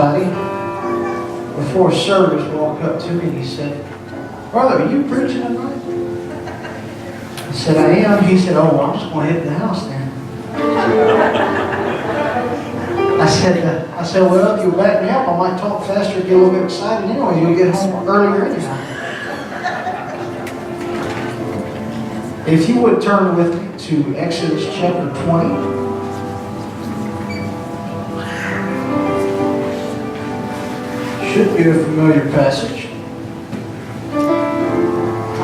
somebody before service walked up to me and he said, "Brother, are you preaching tonight?" I said, "I am." He said, "Oh, I'm just going to hit the house then." I said, "Well, if you'll back me up, I might talk faster and get a little bit excited anyway. You'll get home earlier anyhow." If you would turn with me to Exodus chapter 20. Should be a familiar passage. I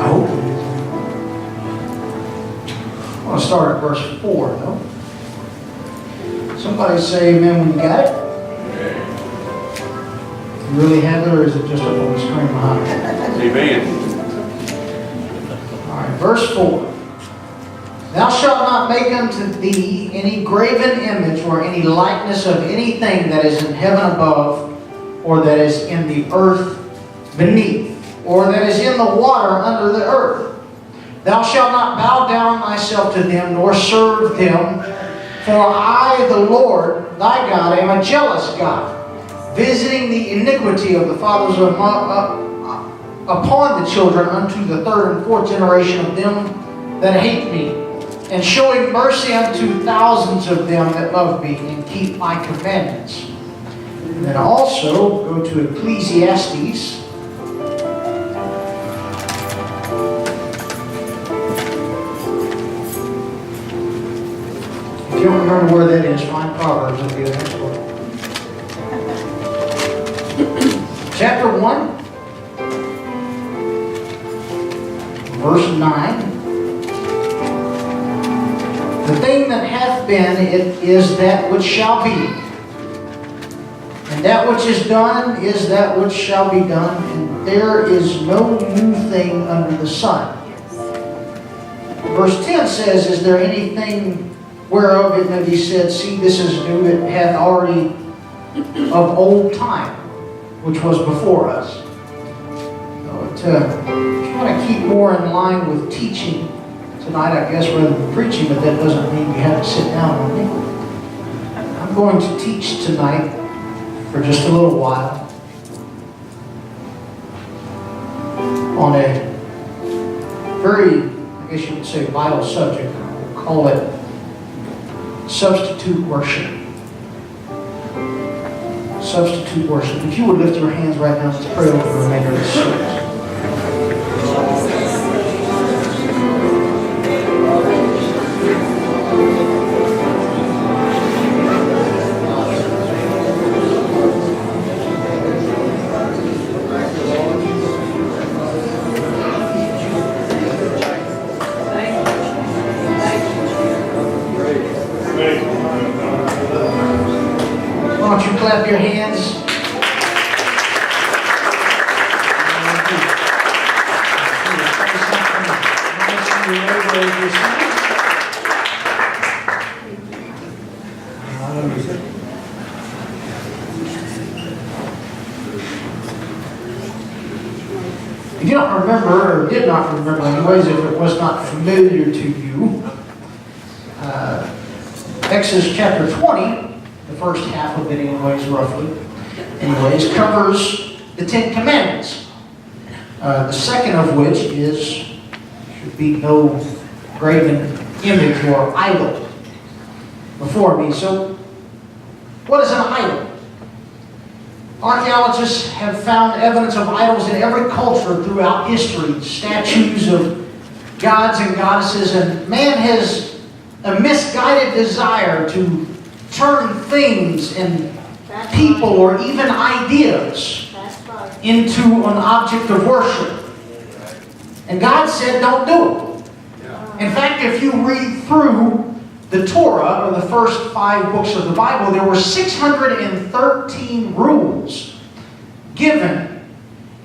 hope it is. I want to start at verse 4, though. Somebody say amen when you got it. You really have it, or is it just up on the screen behind me? Amen. All right, verse 4. "Thou shalt not make unto thee any graven image or any likeness of anything that is in heaven above, or that is in the earth beneath, or that is in the water under the earth. Thou shalt not bow down thyself to them, nor serve them. For I, the Lord thy God, am a jealous God, visiting the iniquity of the fathers upon the children unto the third and fourth generation of them that hate me, and showing mercy unto thousands of them that love me and keep my commandments." And then also go to Ecclesiastes. If you don't remember where that is, find Proverbs will be the next one. Chapter 1, verse 9. "The thing that hath been, it is that which shall be. And that which is done is that which shall be done, and there is no new thing under the sun." Verse 10 says, "Is there anything whereof it may be said, See, this is new, it hath already of old time, which was before us." So try to keep more in line with teaching tonight, I guess, rather than preaching, but that doesn't mean you have to sit down with me. I'm going to teach tonight for just a little while on a very, I guess you would say, vital subject. We'll call it substitute worship. Substitute worship. If you would lift your hands right now, let's pray over the remainder of this service. Why don't you clap your hands? If you don't remember, or did not remember anyways, if it was not familiar to you, Exodus chapter 20, the first half of it anyways, roughly, covers the Ten Commandments. The second of which should be no graven image or idol before me. So, what is an idol? Archaeologists have found evidence of idols in every culture throughout history. Statues of gods and goddesses, and man has a misguided desire to turn things and people or even ideas into an object of worship. And God said, don't do it. In fact, if you read through the Torah, or the first 5 books of the Bible, there were 613 rules given,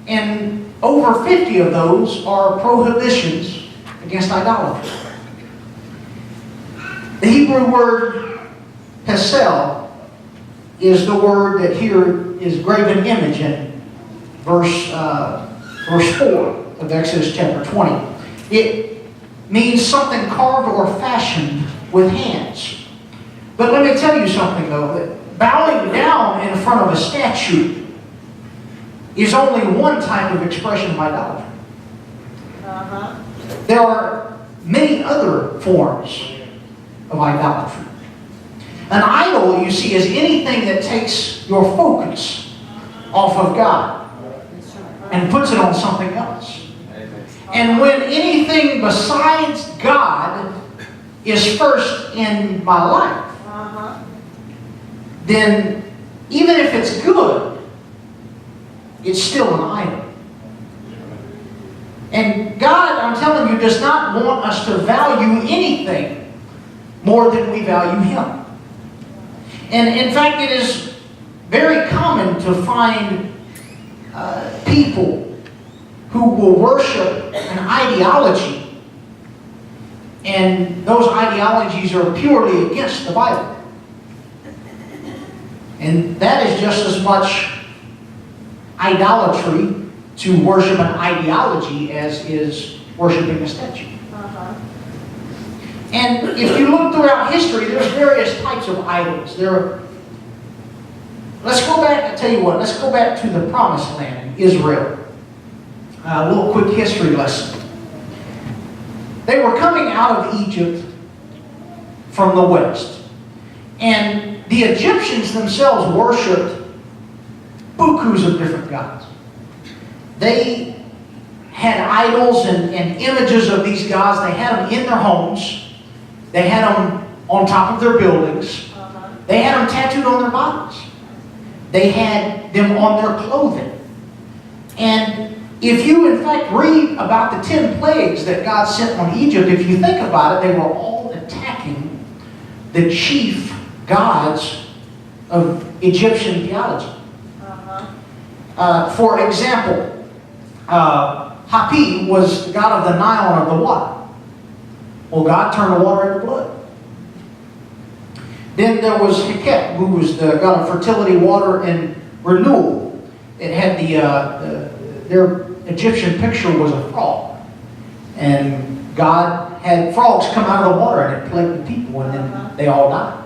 and over 50 of those are prohibitions against idolatry. The Hebrew word pesel is the word that here is graven image in verse 4 of Exodus chapter 20. It means something carved or fashioned with hands. But let me tell you something though, that bowing down in front of a statue is only one type of expression of idolatry. There are many other forms of idolatry. An idol, you see, is anything that takes your focus off of God and puts it on something else. And when anything besides God is first in my life, then even if it's good, it's still an idol. And God, I'm telling you, does not want us to value anything more than we value Him. And in fact, it is very common to find people who will worship an ideology, and those ideologies are purely against the Bible. And that is just as much idolatry to worship an ideology as is worshiping a statue. And if you look throughout history, there's various types of idols. Let's go back, I tell you what, let's go back to the Promised Land in Israel. A little quick history lesson. They were coming out of Egypt from the west. And the Egyptians themselves worshipped bukus of different gods. They had idols and images of these gods. They had them in their homes. They had them on top of their buildings. They had them tattooed on their bodies. They had them on their clothing. And if you in fact read about the 10 plagues that God sent on Egypt, if you think about it, they were all attacking the chief gods of Egyptian theology. For example, Hapi was the god of the Nile and of the water. Well, God turned the water into blood. Then there was Heket, who was the god of fertility, water, and renewal. It had their Egyptian picture was a frog. And God had frogs come out of the water and it plagued the people, and then they all died.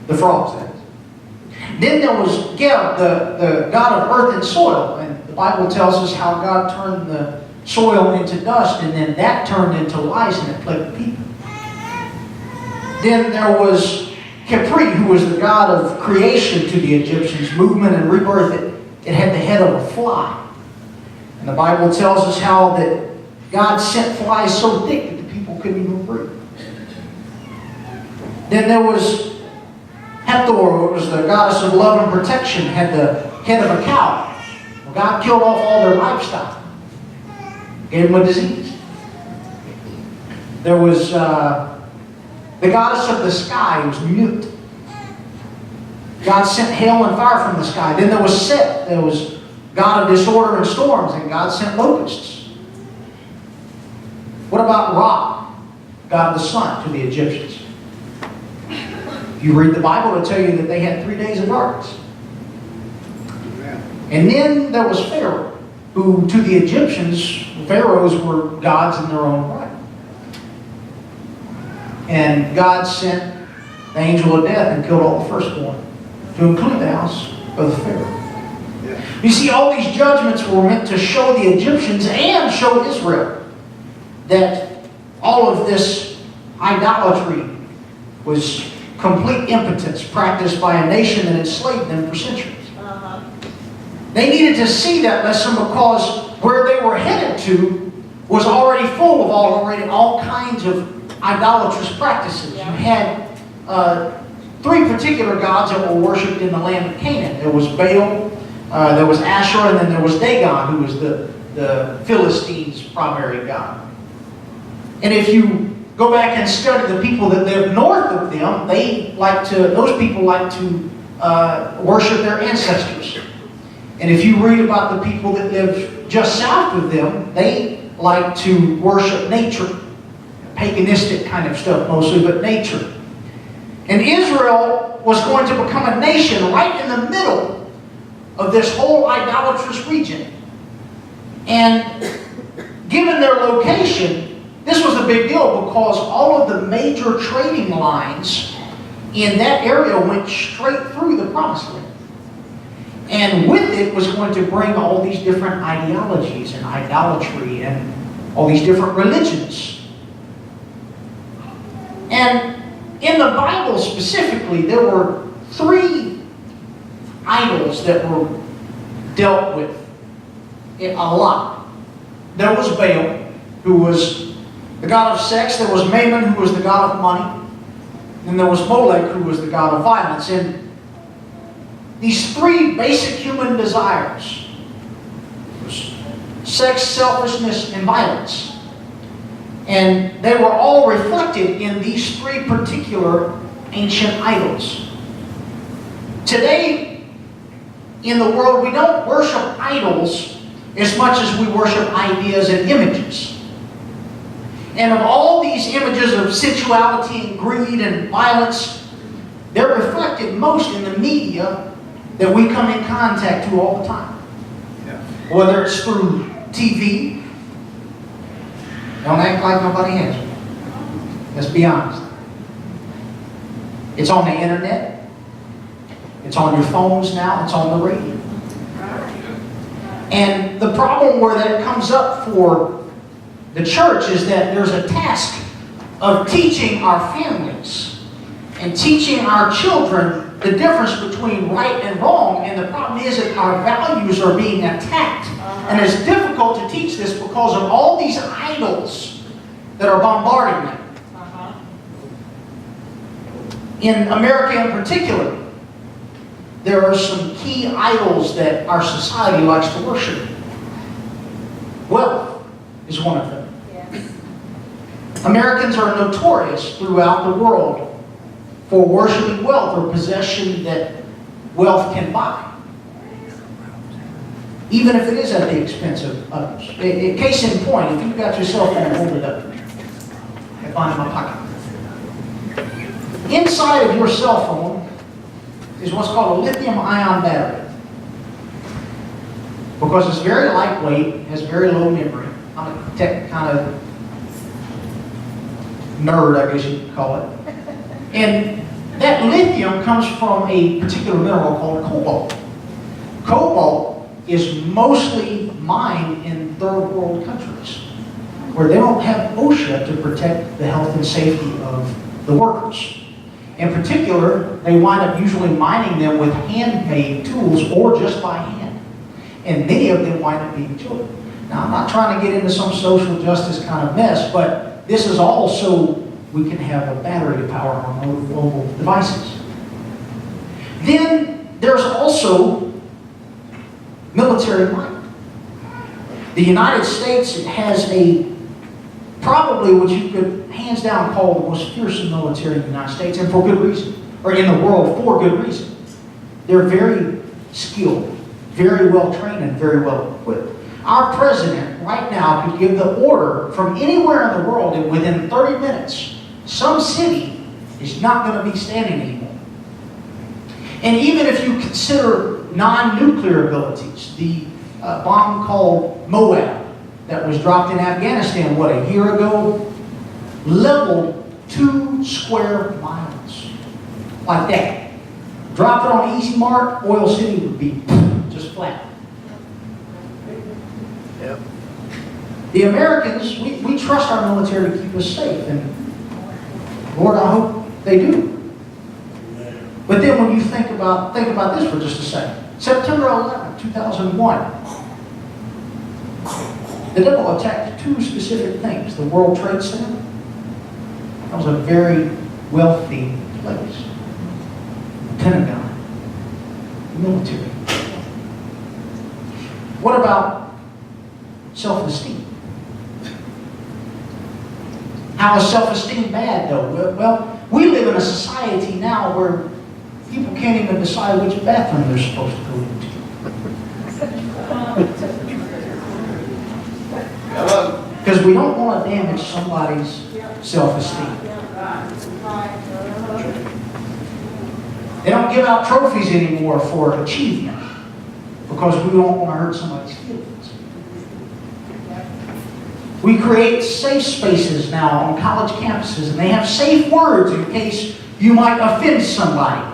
The frogs, that is. Then there was Geb, the god of earth and soil. And the Bible tells us how God turned the soil into dust, and then that turned into lice, and it plagued the people. Then there was Khepri, who was the god of creation to the Egyptians, movement and rebirth. It had the head of a fly. And the Bible tells us how that God sent flies so thick that the people couldn't even breathe. Then there was Hathor, who was the goddess of love and protection, had the head of a cow. Well, God killed off all their livestock. Gave them a disease. There was the goddess of the sky, who was mute. God sent hail and fire from the sky. Then there was Set, there was god of disorder and storms, and God sent locusts. What about Ra, god of the sun, to the Egyptians? If you read the Bible, it'll tell you that they had 3 days of darkness. And then there was Pharaoh, who to the Egyptians, pharaohs were gods in their own right. And God sent the angel of death and killed all the firstborn, to include the house of the Pharaoh. You see, all these judgments were meant to show the Egyptians and show Israel that all of this idolatry was complete impotence practiced by a nation that enslaved them for centuries. They needed to see that lesson because where they were headed to was already full of all kinds of idolatrous practices. You had 3 particular gods that were worshipped in the land of Canaan. There was Baal, there was Asherah, and then there was Dagon, who was the Philistines' primary god. And if you go back and study the people that lived north of them, those people like to worship their ancestors. And if you read about the people that lived just south of them, they like to worship nature. Paganistic kind of stuff mostly, but nature. And Israel was going to become a nation right in the middle of this whole idolatrous region. And given their location, this was a big deal because all of the major trading lines in that area went straight through the promised land. And with it was going to bring all these different ideologies and idolatry and all these different religions. And in the Bible specifically, there were 3 idols that were dealt with a lot. There was Baal, who was the god of sex. There was Mammon, who was the god of money. And there was Molech, who was the god of violence. And these 3 basic human desires was sex, selfishness, and violence. And they were all reflected in these 3 particular ancient idols. Today, in the world, we don't worship idols as much as we worship ideas and images. And of all these images of sensuality and greed and violence, they're reflected most in the media that we come in contact to all the time. Yeah. Whether it's through TV. Don't act like nobody has one. Let's be honest. It's on the internet. It's on your phones now. It's on the radio. And the problem where that comes up for the church is that there's a task of teaching our families and teaching our children the difference between right and wrong. And the problem is that our values are being attacked. And it's difficult to teach this because of all these idols that are bombarding them. In America in particular, there are some key idols that our society likes to worship. Wealth is one of them. Yes. Americans are notorious throughout the world for worshiping wealth or possession that wealth can buy, even if it is at the expense of others. Case in point, if you've got your cell phone, hold it up. I find it in my pocket. Inside of your cell phone is what's called a lithium-ion battery. Because it's very lightweight, has very low memory. I'm a tech kind of nerd, I guess you could call it. And that lithium comes from a particular mineral called cobalt. Cobalt is mostly mined in third world countries where they don't have OSHA to protect the health and safety of the workers. In particular, they wind up usually mining them with handmade tools or just by hand. And many of them wind up being children. Now, I'm not trying to get into some social justice kind of mess, but this is all so we can have a battery to power our mobile devices. Then there's also military might. The United States has probably what you could hands down call the most fearsome military in the United States, and for good reason, or in the world for good reason. They're very skilled, very well trained, and very well equipped. Our president right now could give the order from anywhere in the world, and within 30 minutes, some city is not going to be standing anymore. And even if you consider non-nuclear abilities, the bomb called Moab that was dropped in Afghanistan, a year ago, leveled 2 square miles. Like that. Drop it on Easy Mark, Oil City would be just flat. Yep. The Americans, we trust our military to keep us safe, and Lord, I hope they do. But then when you think about this for just a second. September 11, 2001, the devil attacked 2 specific things. The World Trade Center. That was a very wealthy place. The Pentagon. The military. What about self-esteem? How is self-esteem bad, though? Well, we live in a society now where people can't even decide which bathroom they're supposed to go into. Because we don't want to damage somebody's self-esteem. They don't give out trophies anymore for achievement because we don't want to hurt somebody's feelings. We create safe spaces now on college campuses, and they have safe words in case You might offend somebody.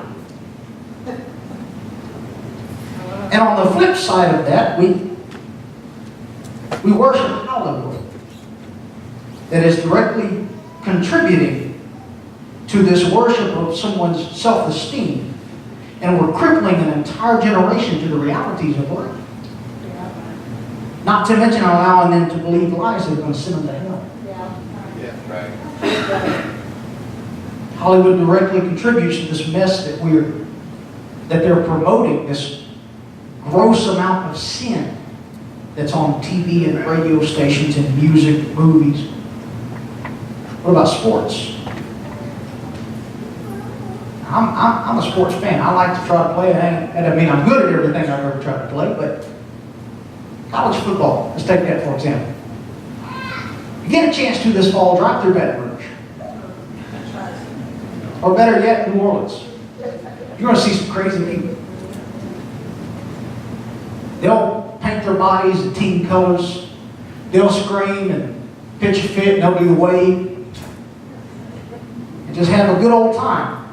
And on the flip side of that, we worship Hollywood, that is directly contributing to this worship of someone's self-esteem. And we're crippling an entire generation to the realities of life. Not to mention allowing them to believe lies that are going to send them to hell. Yeah, right. Hollywood directly contributes to this mess that they're promoting, this gross amount of sin that's on TV and radio stations and music, movies. What about sports? I'm a sports fan. I like to try to play. I mean, I'm good at everything I've ever tried to play, but college football, let's take that for example. You get a chance to this fall, drive through Baton Rouge. Or better yet, New Orleans. You're going to see some crazy people. They'll paint their bodies in team colors. They'll scream and pitch a fit and they'll do the wave. And just have a good old time.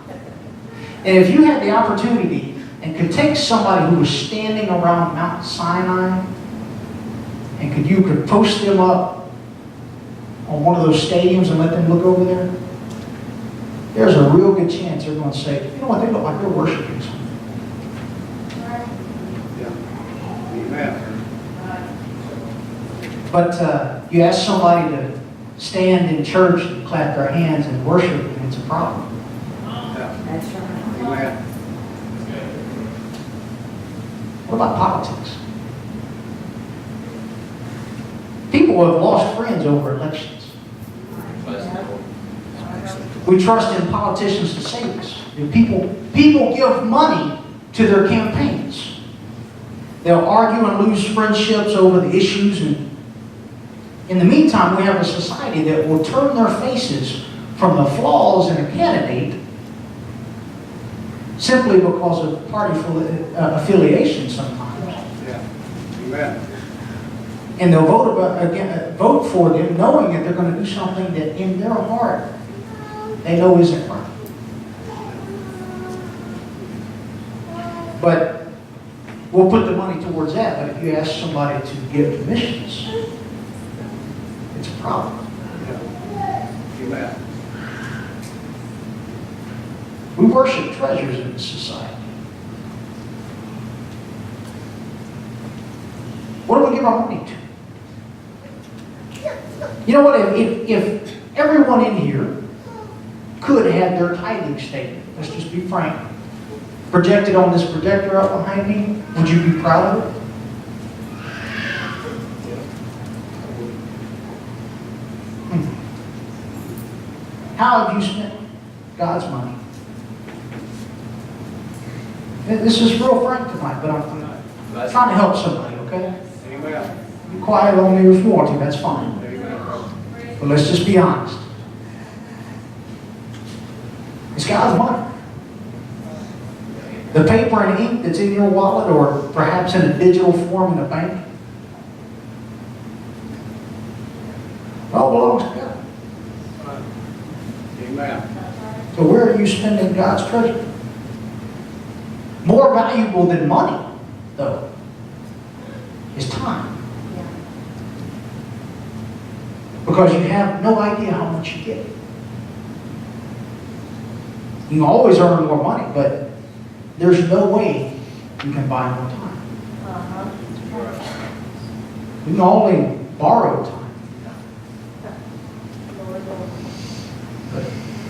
And if you had the opportunity and could take somebody who was standing around Mount Sinai and you could post them up on one of those stadiums and let them look over there, there's a real good chance they're going to say, you know what, they look like they're worshiping something. Amen. But you ask somebody to stand in church and clap their hands and worship, and it's a problem. That's right. Amen. What about politics? People have lost friends over elections. We trust in politicians to save us. People give money to their campaigns. They'll argue and lose friendships over the issues. And in the meantime, we have a society that will turn their faces from the flaws in a candidate simply because of party affiliation sometimes. Yeah. Amen. And they'll vote for them knowing that they're going to do something that in their heart they know isn't right. But we'll put the money towards that. But if you ask somebody to give to missions, it's a problem. Yeah. Amen. We worship treasures in this society. What do we give our money to? You know what? If everyone in here could have their tithing statement, let's just be frank, projected on this projector up behind me, would you be proud of it? How have you spent God's money? This is real frank tonight, but I'm trying to help somebody, okay? Amen. Be quiet on me if you want to, that's fine. But let's just be honest. It's God's money. The paper and ink that's in your wallet or perhaps in a digital form in a bank, it all belongs to God. Amen. So where are you spending God's treasure? More valuable than money, though, is time. Because you have no idea how much you get. You can always earn more money, but there's no way you can buy more time. You can only borrow time. But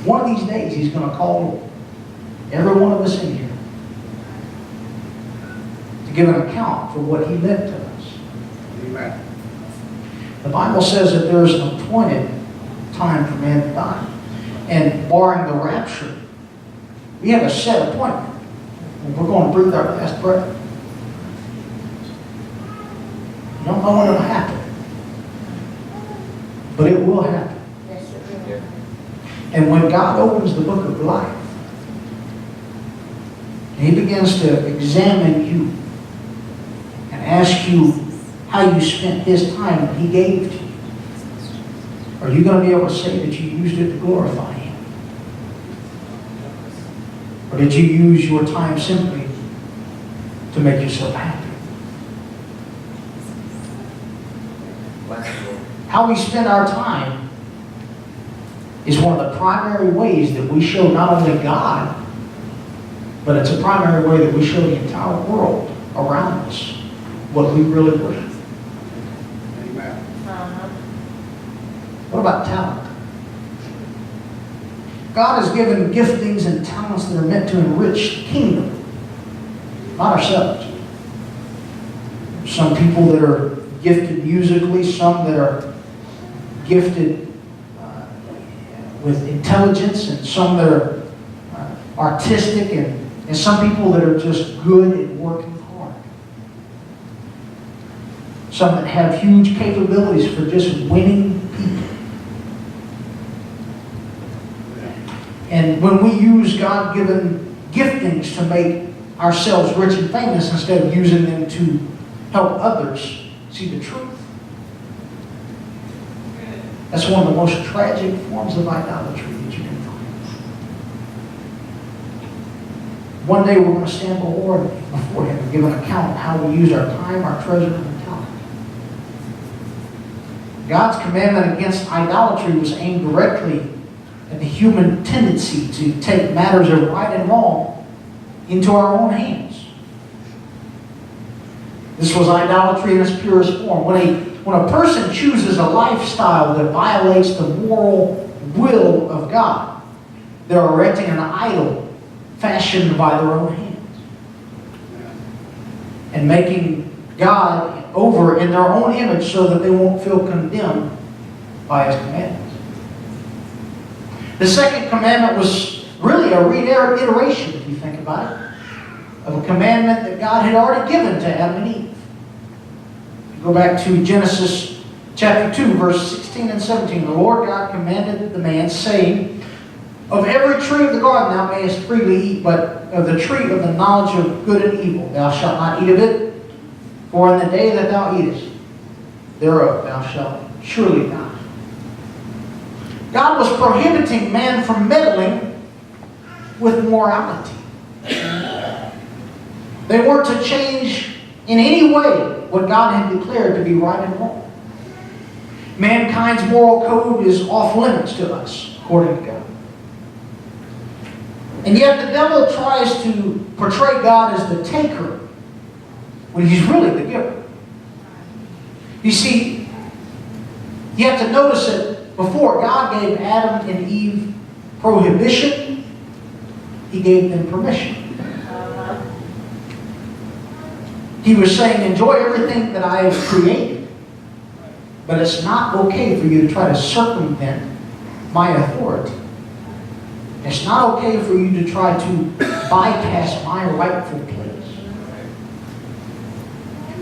one of these days, He's going to call every one of us in here to give an account for what He lent to us. Amen. The Bible says that there's an appointed time for man to die. And barring the rapture, we have a set appointment. When we're going to breathe our last breath. You don't know when it'll happen. But it will happen. And when God opens the book of life, and He begins to examine you and ask you how you spent His time that He gave to you, are you going to be able to say that you used it to glorify Him? Or did you use your time simply to make yourself happy? How we spend our time is one of the primary ways that we show not only God, but it's a primary way that we show the entire world around us what we really worship. Amen. What about talent? God has given giftings and talents that are meant to enrich the kingdom, not ourselves. Some people that are gifted musically, some that are gifted with intelligence, and some that are artistic, and some people that are just good at working hard. Some that have huge capabilities for just winning people. And when we use God-given giftings to make ourselves rich and famous instead of using them to help others see the truth, that's one of the most tragic forms of idolatry that you can find. One day we're going to stand before Him and give an account of how we use our time, our treasure, and talent. God's commandment against idolatry was aimed directly at the human tendency to take matters of right and wrong into our own hands. This was idolatry in its purest form. When a person chooses a lifestyle that violates the moral will of God, they're erecting an idol fashioned by their own hands and making God over in their own image so that they won't feel condemned by His commandments. The second commandment was really a reiteration, if you think about it, of a commandment that God had already given to Adam and Eve. Go back to Genesis chapter 2, verse 16 and 17. The Lord God commanded the man, saying, "Of every tree of the garden thou mayest freely eat, but of the tree of the knowledge of good and evil thou shalt not eat of it, for in the day that thou eatest thereof thou shalt surely die." God was prohibiting man from meddling with morality. They weren't to change in any way what God had declared to be right and wrong. Mankind's moral code is off limits to us, according to God. And yet the devil tries to portray God as the taker when He's really the giver. You see, you have to notice that before God gave Adam and Eve prohibition, He gave them permission. He was saying, enjoy everything that I have created, but it's not okay for you to try to circumvent my authority. It's not okay for you to try to bypass my rightful place.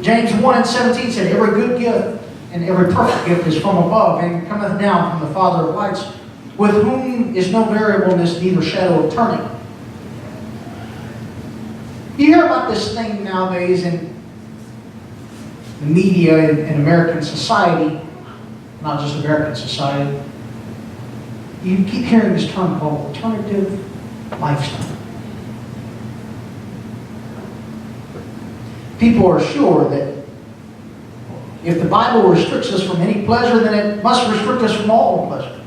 James 1 and 17 said, every good gift and every perfect gift is from above, and cometh down from the Father of lights, with whom is no variableness, neither shadow of turning. You hear about this thing nowadays in the media in American society, not just American society. You keep hearing this term called alternative lifestyle. People are sure that if the Bible restricts us from any pleasure, then it must restrict us from all pleasure.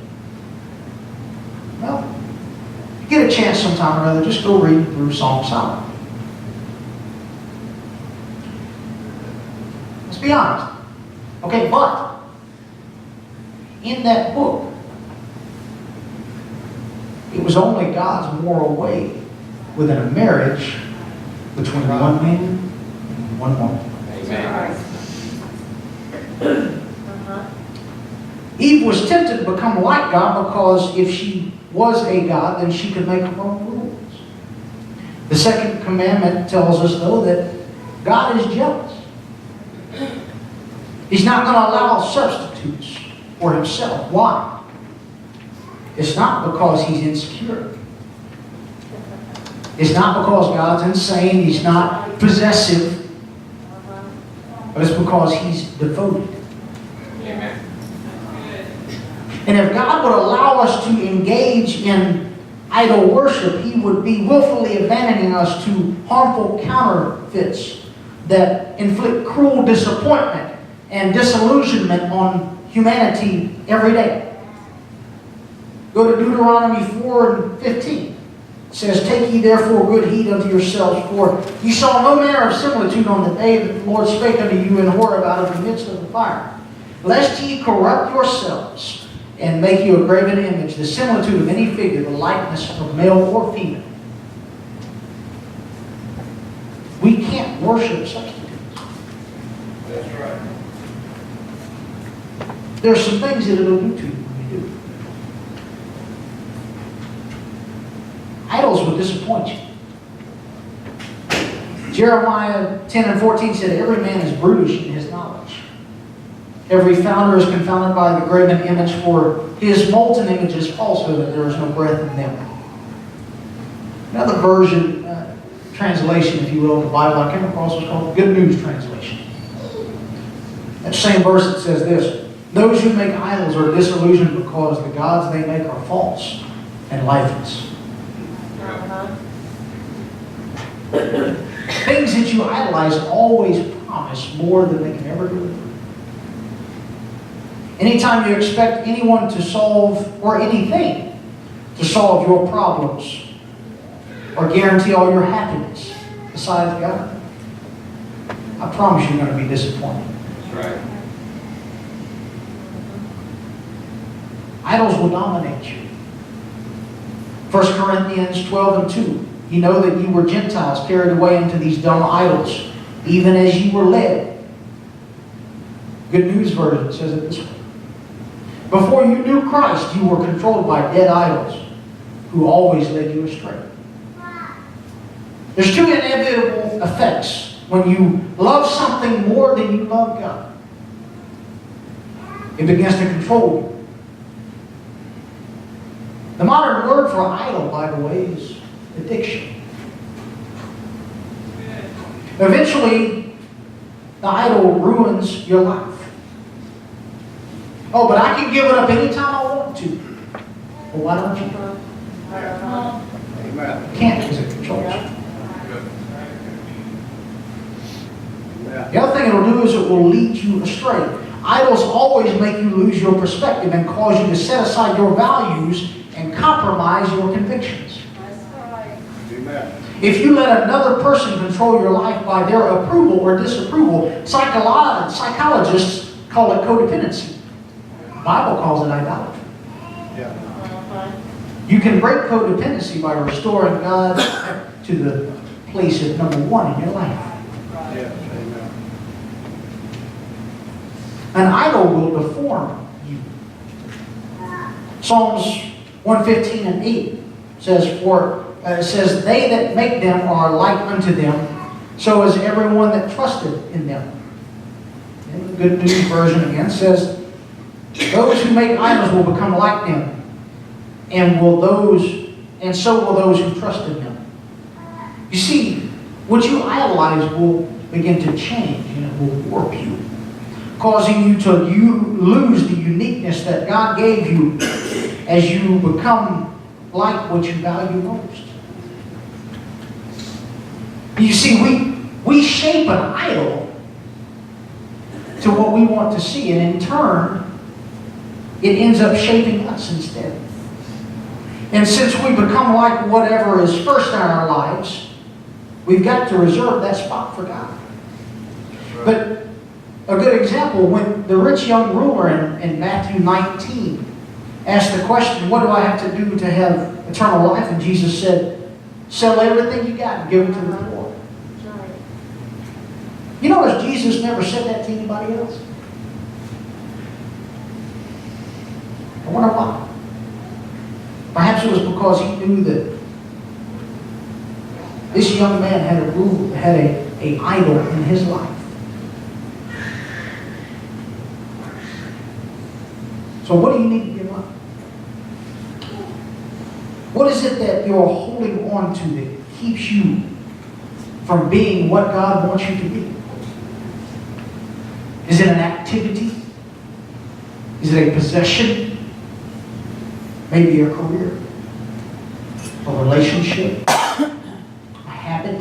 Well, if you get a chance sometime or other, just go read through Song of Solomon. Let's be honest. Okay, but in that book, it was only God's moral way within a marriage between one man and one woman. Amen. Eve was tempted to become like God because if she was a God, then she could make her own rules. The second commandment tells us, though, that God is jealous. He's not going to allow substitutes for Himself. Why? It's not because He's insecure. It's not because God's insane. He's not possessive. But it's because He's devoted. Amen. And if God would allow us to engage in idol worship, He would be willfully abandoning us to harmful counterfeits that inflict cruel disappointment and disillusionment on humanity every day. Go to Deuteronomy 4:15. It says, "Take ye therefore good heed unto yourselves, for ye saw no manner of similitude on the day that the Lord spake unto you in Horeb out of the midst of the fire. Lest ye corrupt yourselves, and make you a graven image, the similitude of any figure, the likeness of male or female." We can't worship substitutes. That's right. There are some things that it'll do to you when you do. Idols will disappoint you. Jeremiah 10:14 said, "Every man is brutish in his knowledge. Every founder is confounded by the graven image, for his molten image is falsehood, and there is no breath in them." Another version, translation, if you will, of the Bible I came across was called Good News Translation. That same verse, it says this: "Those who make idols are disillusioned because the gods they make are false and lifeless." Things that you idolize always promise more than they can ever deliver. Anytime you expect anyone to solve, or anything, to solve your problems, or guarantee all your happiness, besides God, I promise you're going to be disappointed. That's right. Idols will dominate you. 1 Corinthians 12:2. "You know that you were Gentiles carried away into these dumb idols, even as you were led." Good News Version says it this way: "Before you knew Christ, you were controlled by dead idols who always led you astray." There's two inevitable effects when you love something more than you love God. It begins to control you. The modern word for idol, by the way, is addiction. Eventually, the idol ruins your life. "Oh, but I can give it up anytime I want to." Well, why don't you? Amen. You can't, because it controls you. Amen. The other thing it'll do is it will lead you astray. Idols always make you lose your perspective and cause you to set aside your values and compromise your convictions. Amen. If you let another person control your life by their approval or disapproval, psychologists call it codependency. The Bible calls it idolatry. Yeah. You can break codependency by restoring God to the place of number one in your life. Yes. Amen. An idol will deform you. Psalms 115:8 says, says, "They that make them are like unto them, so is everyone that trusted in them." And the Good News Version again says, "Those who make idols will become like them, and so will those who trust in them." You see, what you idolize will begin to change, and it will warp you, causing you to lose the uniqueness that God gave you as you become like what you value most. You see, we shape an idol to what we want to see, and in turn, it ends up shaping us instead. And since we become like whatever is first in our lives, we've got to reserve that spot for God. But a good example, when the rich young ruler in Matthew 19 asked the question, "What do I have to do to have eternal life?" And Jesus said, "Sell everything you got and give it to the poor." You notice Jesus never said that to anybody else? I wonder why. Perhaps it was because he knew that this young man had a rule, had a idol in his life. So what do you need to give up? What is it that you're holding on to that keeps you from being what God wants you to be? Is it an activity? Is it a possession? Maybe a career? a relationship, a habit.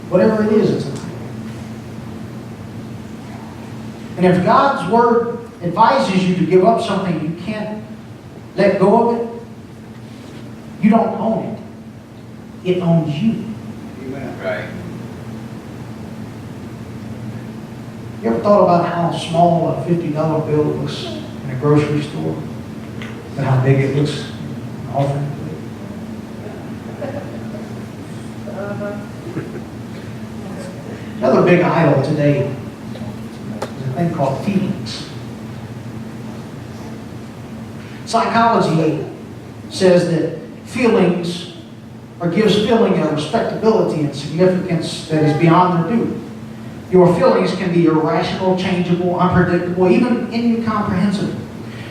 Whatever it is, it's an idol. And if God's Word advises you to give up something you can't let go of it, you don't own it. It owns you. Amen. Right. You ever thought about how small a $50 bill looks in a grocery store? And how big it looks in an offering plate? Another big idol today is a thing called feelings. Psychology says that feelings, or gives feeling a respectability and significance that is beyond their due. Your feelings can be irrational, changeable, unpredictable, even incomprehensible.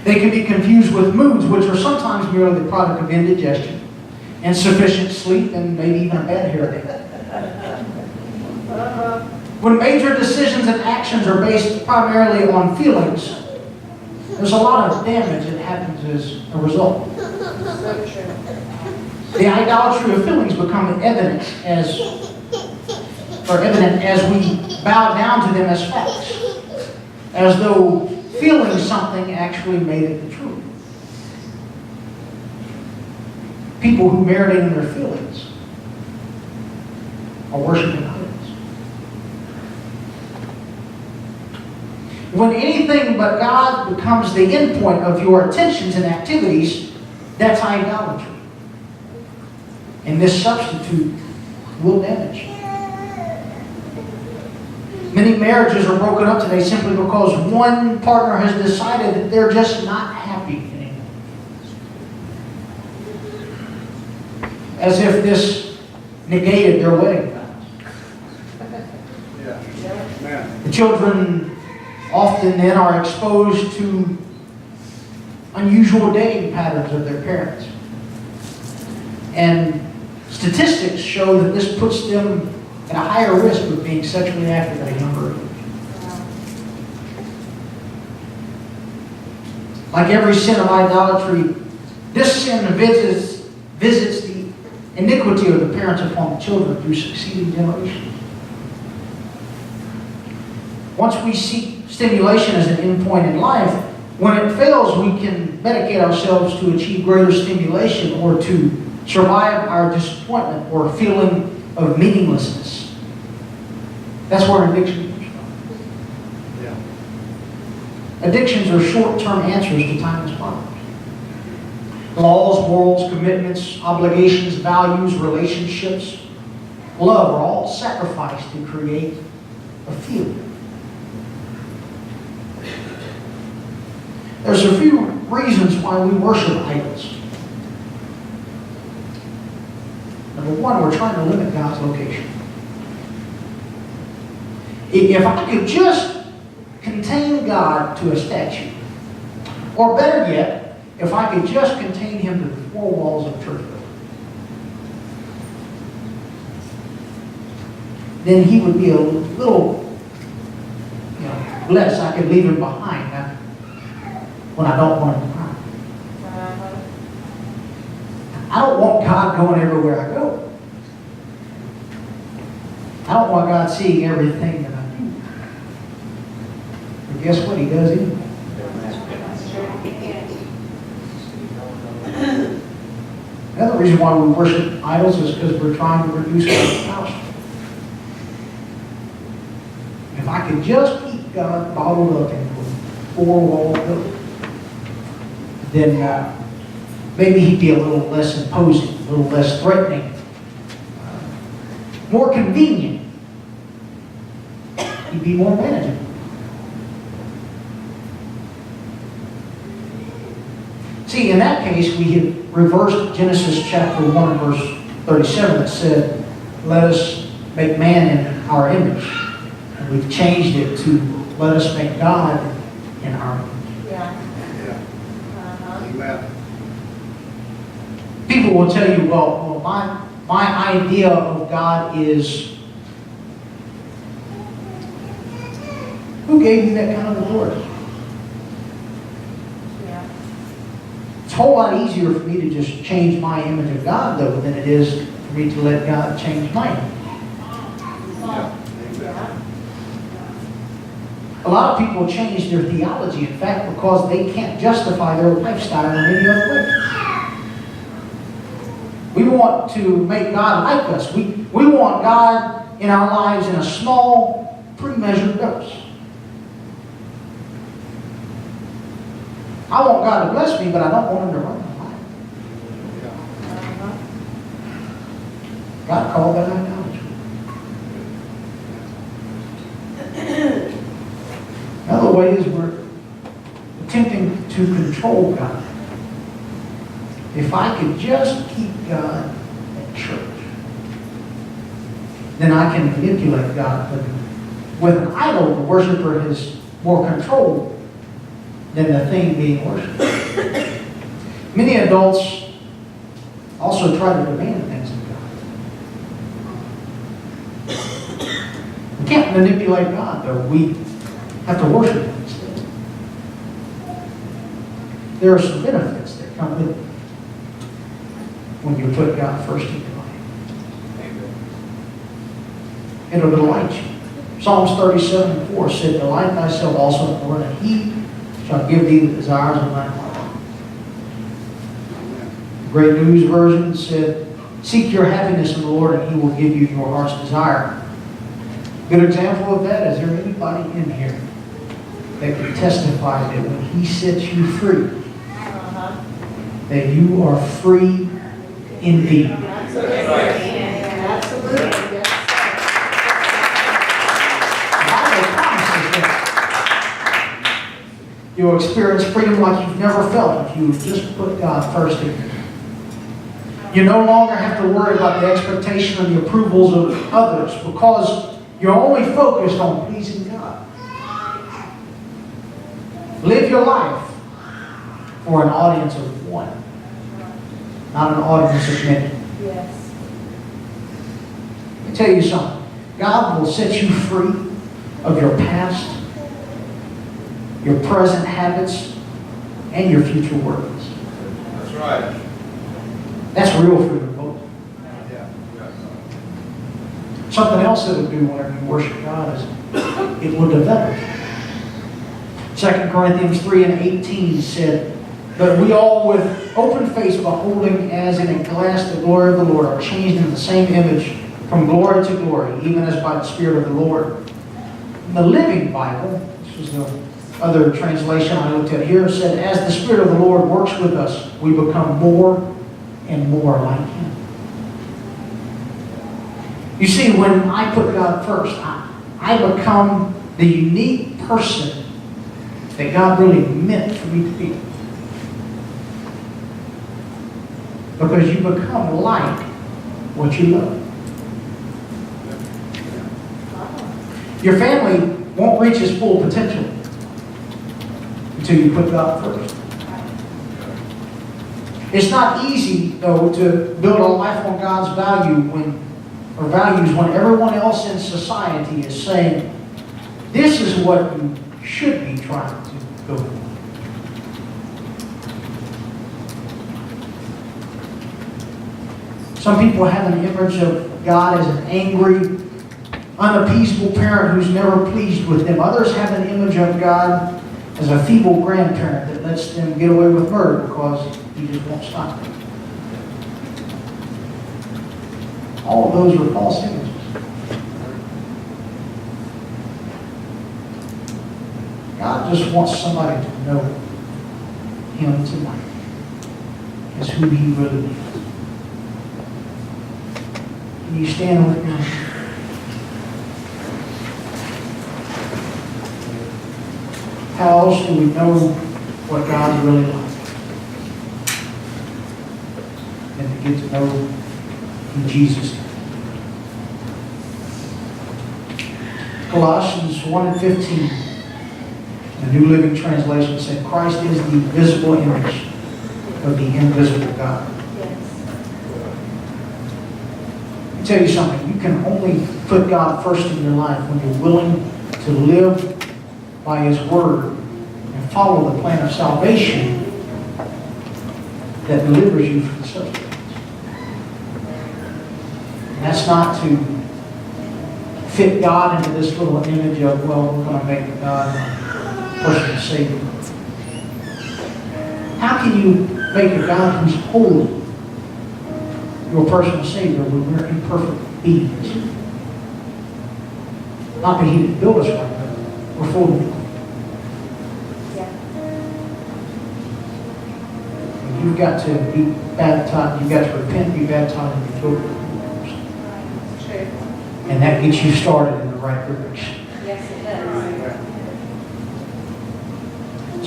They can be confused with moods, which are sometimes merely the product of indigestion, insufficient sleep, and maybe even a bad hair day. When major decisions and actions are based primarily on feelings, there's a lot of damage that happens as a result. The idolatry of feelings become evident as we bow down to them as facts, as though feeling something actually made it the truth. People who marinate in their feelings are worshiping idols. When anything but God becomes the endpoint of your attentions and activities, that's idolatry. And this substitute will damage you. Many marriages are broken up today simply because one partner has decided that they're just not happy anymore. As if this negated their wedding vows. Yeah. Amen. The children often then are exposed to unusual dating patterns of their parents. And statistics show that this puts them at a higher risk of being sexually active at a younger age. Like every sin of idolatry, this sin visits the iniquity of the parents upon the children through succeeding generations. Once we seek stimulation as an endpoint in life, when it fails, we can medicate ourselves to achieve greater stimulation or to survive our disappointment or feeling of meaninglessness. That's where addiction comes from. Yeah. Addictions are short-term answers to timeless problems. Laws, morals, commitments, obligations, values, relationships, love are all sacrificed to create a feeling. There's a few reasons why we worship idols. Number one, we're trying to limit God's location. If I could just contain God to a statue, or better yet, if I could just contain Him to the four walls of church building, then He would be a little less. I could leave Him behind when I don't want Him behind. I don't want God going everywhere I go. I don't want God seeing everything that I do. But guess what? He does anyway. Another reason why we worship idols is because we're trying to reduce God's power. If I could just keep God bottled up in a four-wall building, then maybe He'd be a little less imposing, a little less threatening, more convenient. He'd be more manageable. See, in that case, we had reversed Genesis chapter 1 and verse 37 that said, let us make man in our image. And we've changed it to, let us make God in our image. Yeah. Amen. People will tell you, well, my idea of God is, who gave you that kind of authority? Yeah. It's It's a whole lot easier for me to just change my image of God, though, than it is for me to let God change my image. A lot of people change their theology, in fact, because they can't justify their lifestyle in any other way. We want to make God like us. We want God in our lives in a small, pre-measured dose. I want God to bless me, but I don't want Him to run my life. God called that idolatry. Another way is we're attempting to control God. If I could just keep God at church, then I can manipulate God. But with an idol, the worshiper is more controlled than the thing being worshipped. Many adults also try to demand things of God. We can't manipulate God, though. We have to worship Him instead. There are some benefits that come with it when you put God first in your life. It'll delight you. Psalms 37:4 said, "Delight thyself also in the Lord, and He shall give thee the desires of thine heart." The Great News Version said, "Seek your happiness in the Lord, and He will give you your heart's desire." A good example of that, is there anybody in here that can testify that when He sets you free, that you are free indeed? Absolutely. You'll experience freedom like you've never felt if you just put God first in your life. You no longer have to worry about the expectation or the approvals of others because you're only focused on pleasing God. Live your life for an audience of one, not an audience of many. Yes. Let me tell you something. God will set you free of your past, your present habits, and your future worries. That's right. That's real freedom, folks. Yeah. Something else it'll do whenever you worship God is it will develop you. 2 Corinthians 3:18 said, "But we all with open face beholding as in a glass the glory of the Lord are changed into the same image from glory to glory, even as by the Spirit of the Lord." In the Living Bible, this was the other translation I looked at here, said, "As the Spirit of the Lord works with us, we become more and more like Him." You see, when I put God first, I become the unique person that God really meant for me to be. Because you become like what you love. Your family won't reach its full potential until you put God first. It's not easy, though, to build a life on God's values when everyone else in society is saying, this is what you should be trying to go for. Some people have an image of God as an angry, unappeasable parent who's never pleased with them. Others have an image of God as a feeble grandparent that lets them get away with murder because He just won't stop them. All of those are false images. God just wants somebody to know Him tonight as who He really is. Can you stand with me? How else do we know what God's really like? And to get to know who Jesus is. Colossians 1:15, the New Living Translation said, "Christ is the visible image of the invisible God." Let me tell you something. You can only put God first in your life when you're willing to live by His Word and follow the plan of salvation that delivers you from the substitutes. And that's not to fit God into this little image of, well, we're going to make God personal Savior. How can you make a God who's holy your personal Savior when we're imperfect beings? Not that He didn't build us right, but we're full of it. You've got to be baptized, you've got to repent, be baptized, and be filled with the Holy Ghost. And that gets you started in the right direction. Yes, it does. 1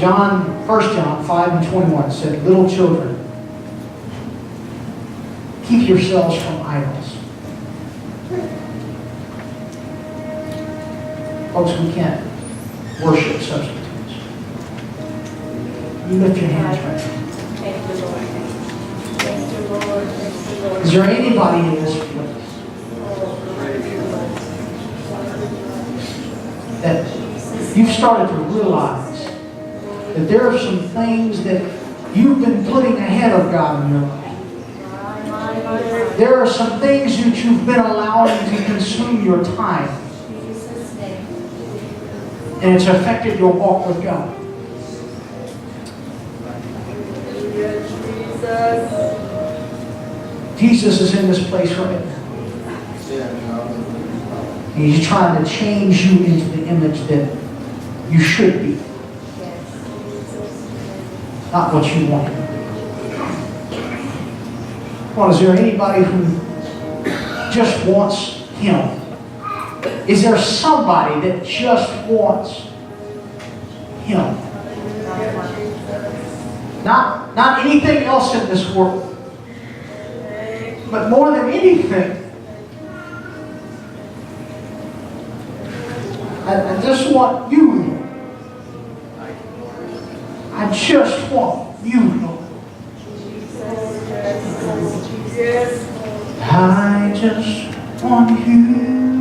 John 5:21 said, little children, keep yourselves from idols. Folks, we can't worship substitutes. You lift your hands right now. Thank you, Lord. Thank you, Lord. Thank you, Lord. Is there anybody in this place that you've started to realize that there are some things that you've been putting ahead of God in your life? There are some things that you've been allowing to consume your time, and it's affected your walk with God. Jesus is in this place right now. He's trying to change you into the image that you should be. Not what you want. Well, is there anybody who just wants Him? Is there somebody that just wants Him? Not anything else in this world. But more than anything, I just want you, Lord. I just want you, Lord. I just want you.